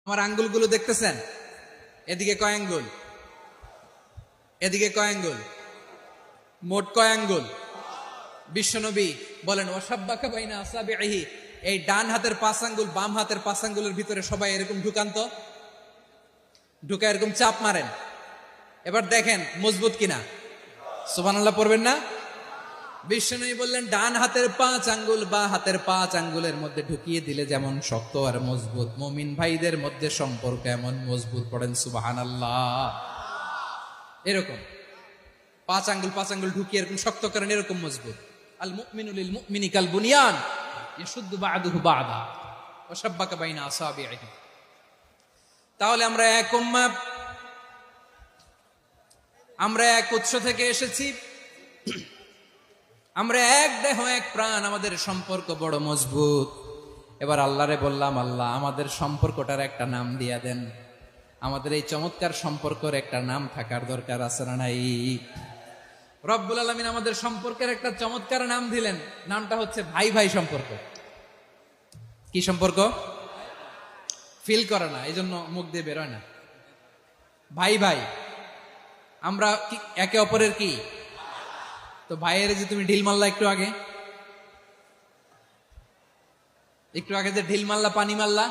আমার আঙ্গুলগুলো দেখতেছেন? এদিকে কয় আঙ্গুল, এদিকে কয় আঙ্গুল, মোট কয় আঙ্গুল? বিশ্বনবী বলেন ওয়াসাব্বাকা বাইনা আসাবিহি, এই ডান হাতের 5 আঙ্গুল বাম হাতের 5 আঙ্গুলের ভিতরে সবাই এরকম ঢুকান তো, ঢুকা এরকম চাপ মারেন। এবার দেখেন মজবুত কিনা। সুবহানাল্লাহ পড়বেন না? বিশ্বনবী বললেন ডান হাতের 5 আঙ্গুল বা হাতের 5 আঙ্গুলের মধ্যে ঢুকিয়ে দিলে যেমন শক্ত আর মজবুত, মুমিন ভাইদের মধ্যে সম্পর্ক এমন মজবুত। পড়েন সুবহানাল্লাহ। এরকম 5 আঙ্গুল ঢুকিয়ে এরকম শক্ত করেন, এরকম মজবুত। আল মুমিনু লিল মুমিনি কাল বুনিয়ান ইয়াশুদ্দু বা'দুহু বা'দা ওয়া শাব্বাকা বাইনা আসাবিহি। তাহলে আমরা এক উম্মাহ, আমরা এক উৎস থেকে এসেছি, আমরা এক দেহ এক প্রাণ, আমাদের সম্পর্ক বড় মজবুত। এবার আল্লাহরে বললাম, আল্লাহ আমাদের সম্পর্কটার একটা নাম দিয়া দেন। আমাদের এই চমৎকার সম্পর্কের একটা নাম থাকার দরকার আছে না নাই? রব্বুল আলামিন আমাদের সম্পর্কের একটা চমৎকার নাম দিলেন, নামটা হচ্ছে ভাই ভাই সম্পর্ক। কি সম্পর্ক? ফিল করে না, এই জন্য মুখ দিয়ে বেরোয় না। ভাই ভাই, আমরা একে অপরের কি? তো ভাইয়ের যে তুমি ঢিল মারলা একটু আগে, যে ঢিল মারলা, পানি মারলা,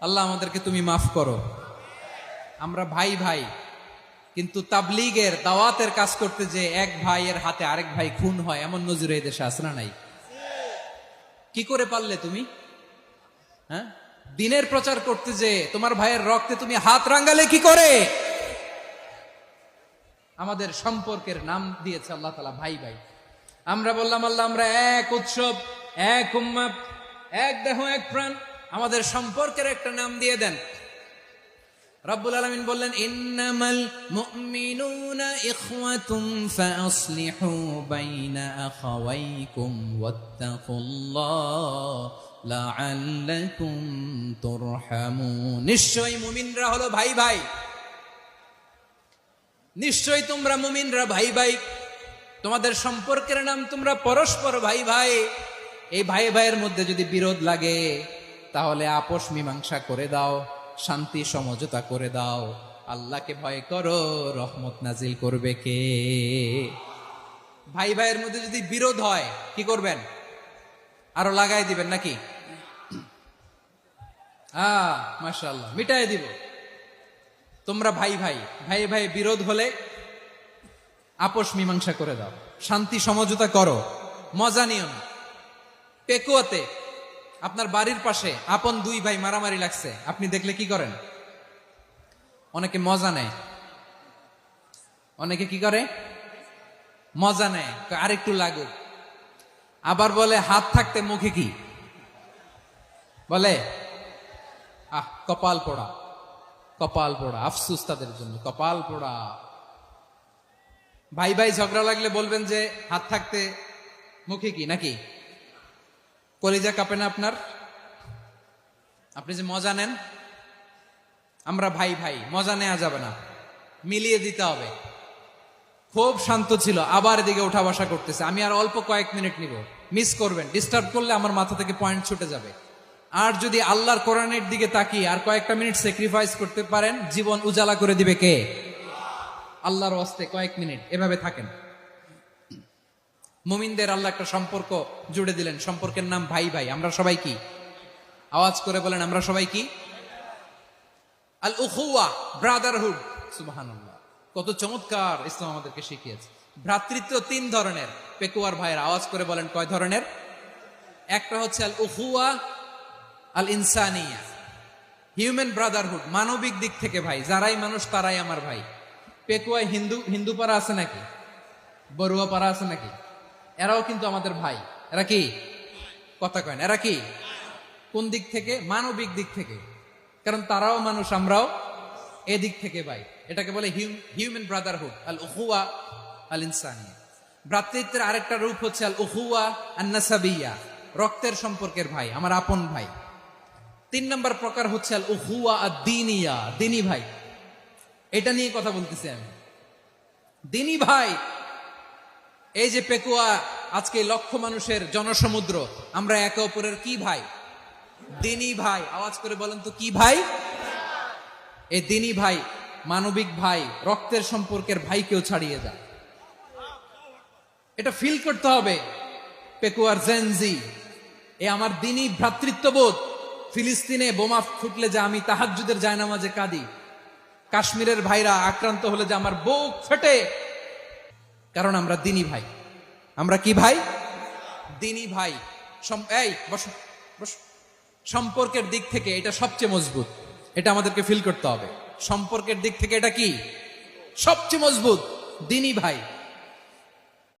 আল্লাহ আমাদেরকে তুমি মাফ করো। আমরা ভাই ভাই, কিন্তু তাবলীগের দাওয়াতের কাজ করতে যে এক ভাইয়ের হাতে আরেক ভাই খুন হয়, এমন নজির এই দেশে আছে না নাই? কি করে পারলে তুমি? হ্যাঁ, দিনের প্রচার করতে যে তোমার ভাইয়ের রক্তে তুমি হাত রাঙ্গালে কি করে? আমাদের সম্পর্কের নাম দিয়েছে আল্লাহ তাআলা ভাই ভাই। আমরা বললাম আল্লাহ আমরা এক উৎসব, এক উম্মাহ, এক দেহ এক প্রাণ, আমাদের সম্পর্কের একটা নাম দিয়ে দেন। রব্বুল আলামিন বললেন ইন্নামাল মুমিনুনা ইখওয়াতুন ফাসলিহু বাইনা আখাওয়াইকুম ওয়াত্তাকুল্লাহ লাআল্লাকুম তুরহামুন। নিশ্চয়ই মুমিনরা হলো ভাই ভাই, নিশ্চয়ই তোমরা মুমিনরা ভাই ভাই, তোমাদের সম্পর্কের নাম তোমরা পরস্পর ভাই ভাই। এই ভাই ভাইয়ের মধ্যে যদি বিরোধ লাগে তাহলে আপোষ মীমাংসা করে দাও, শান্তি সমঝোতা করে দাও। আল্লাহকে ভয় করো, রহমত নাজিল করবে কে? ভাই ভাইয়ের মধ্যে যদি বিরোধ হয় কি করবেন? আরো লাগাই দিবেন নাকি? মাশাআল্লাহ, মিটাই দিব। তোমরা ভাই ভাই, ভাই ভাই বিরোধ হলে আপোষ মীমাংসা করে দাও, শান্তি সমঝোতা করো, মজা নিও না। পেকুয়াতে আপনার বাড়ির পাশে আপন 2 ভাই মারামারি লাগছে, আপনি দেখলে কি করেন? অনেকে মজা নেয়, অনেকে কি করে? মজা নেয়, আরেকটু লাগুক। আবার বলে হাত থাকতে মুখে কি বলে? কপাল পোড়া, কপাল পোড়া। আফসুস তাদের জন্য, কপাল পোড়া। ভাই ভাই ঝগড়া লাগলে বলবেন যে হাত থাকতে মুখে কি, নাকি? কলিজা কাঁপে না আপনার? আপনি যে মজা নেন। আমরা ভাই ভাই, মজা নেওয়া যাবে না, মিলিয়ে দিতে হবে। খুব শান্ত ছিল, আবার এদিকে উঠা বসা করতেছে। আমি আর অল্প কয়েক মিনিট নিব, মিস করবেন। ডিস্টার্ব করলে আমার মাথা থেকে পয়েন্ট ছুটে যাবে। আর যদি আল্লাহর কোরআনের দিকে তাকিয়ে আর কয়েকটা মিনিট স্যাক্রিফাইস করতে পারেন, জীবন উজালা করে দিবে কে? আল্লাহর ওয়াস্তে কয়েক মিনিট এভাবে থাকেন। মুমিনদের আল্লাহ একটা সম্পর্ক জুড়ে দিলেন, সম্পর্কের নাম ভাই ভাই। আমরা সবাই কি? আওয়াজ করে বলেন, আমরা সবাই কি? আল উখুয়া, ব্রাদারহুড। সুবহানাল্লাহ, কত চমৎকার ইসলাম আমাদেরকে শিখিয়েছে। ভ্রাতৃত্ব 3 ধরনের। পেকুয়ার ভাইয়ের আওয়াজ করে বলেন কয় ধরনের? একটা হচ্ছে আল উখুয়া আল ইনসানিয়া, হিউম্যান ব্রাদারহুড, মানবিক দিক থেকে ভাই। যারাই মানুষ তারাই আমার ভাই। পেকুয়ায় হিন্দু পাড়া আছে নাকি? বড়ুয়া পাড়া আছে নাকি? এরাও কিন্তু আমাদের ভাই। এরা কি? কথা কয় না, এরা কি? কোন দিক থেকে? মানবিক দিক থেকে। কারণ তারাও মানুষ, আমরাও এদিক থেকে ভাই। এটাকে বলে হিউম্যান ব্রাদারহুড, আল উখুয়া আল ইনসানিয়া। ভ্রাতৃত্বের আরেকটা রূপ হচ্ছে আল উখুয়া আন নাসাবিয়া, রক্তের সম্পর্কের ভাই, আমার আপন ভাই। 3 নম্বর প্রকার হচ্ছে আল উখুয়া আদ দীনিয়া, দিনী ভাই। এটা নিয়ে কথা বলতেছি আমি, দিনী ভাই। এই যে পেকুয়া, আজকে লক্ষ মানুষের জনসমুদ্র, আমরা একে অপরের কি ভাই? দিনী ভাই। আওয়াজ করে বলেন তো কি ভাই? এই দিনী ভাই, মানবিক ভাই, রক্তের সম্পর্কের ভাইকেও ছাড়িয়ে যায়। এটা ফিল করতে হবে। পেকুয়ার জেনজি, এ আমার দিনী ভ্রাতৃত্ববোধ। ফিলিস্তিনে বোমা ফুটলে যে আমি তাহাজ্জুদের জায়নামাজে কাঁদি, কাশ্মীরের ভাইরা আক্রান্ত হলে যে আমার বুক ফেটে, কারণ আমরা দিনী ভাই। আমরা কি ভাই? দিনী ভাই। এই বসো বসো। সম্পর্কের দিক থেকে এটা সবচেয়ে মজবুত। এটা আমাদেরকে ফিল করতে হবে। সম্পর্কের দিক থেকে এটা কি সবচেয়ে মজবুত? দিনী ভাই।